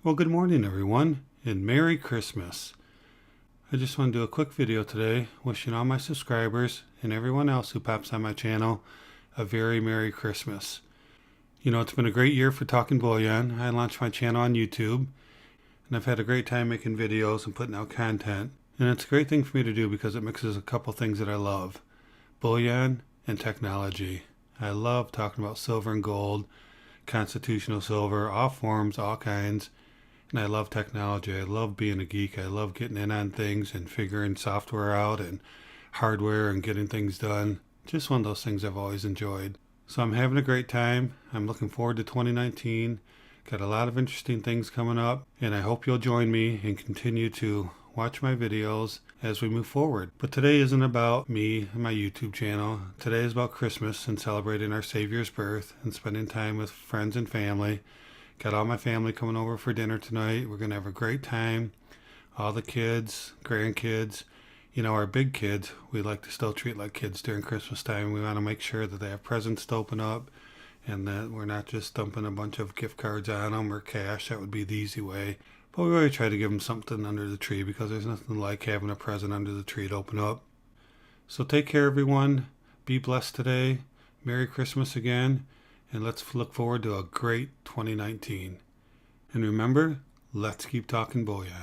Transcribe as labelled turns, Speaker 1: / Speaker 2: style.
Speaker 1: Well, good morning, everyone, and Merry Christmas. I just want to do a quick video today wishing all my subscribers and everyone else who pops on my channel a very Merry Christmas. You know, it's been a great year for Talking Bullion. I launched my channel on YouTube, and I've had a great time making videos and putting out content. And it's a great thing for me to do because it mixes a couple things that I love: bullion and technology. I love talking about silver and gold, constitutional silver, all forms, all kinds. And I love technology. I love being a geek. I love getting in on things and figuring software out and hardware and getting things done. Just one of those things I've always enjoyed. So I'm having a great time. I'm looking forward to 2019. Got a lot of interesting things coming up, and I hope you'll join me and continue to watch my videos as we move forward. But today isn't about me and my YouTube channel. Today is about Christmas and celebrating our Savior's birth and spending time with friends and family. Got all my family coming over for dinner tonight. We're going to have a great time. All the kids, grandkids, you know, our big kids, we like to still treat like kids during Christmas time. We want to make sure that they have presents to open up and that we're not just dumping a bunch of gift cards on them or cash. That would be the easy way. But we really try to give them something under the tree because there's nothing like having a present under the tree to open up. So take care, everyone. Be blessed today. Merry Christmas again. And let's look forward to a great 2019. And remember, let's keep talking bullion.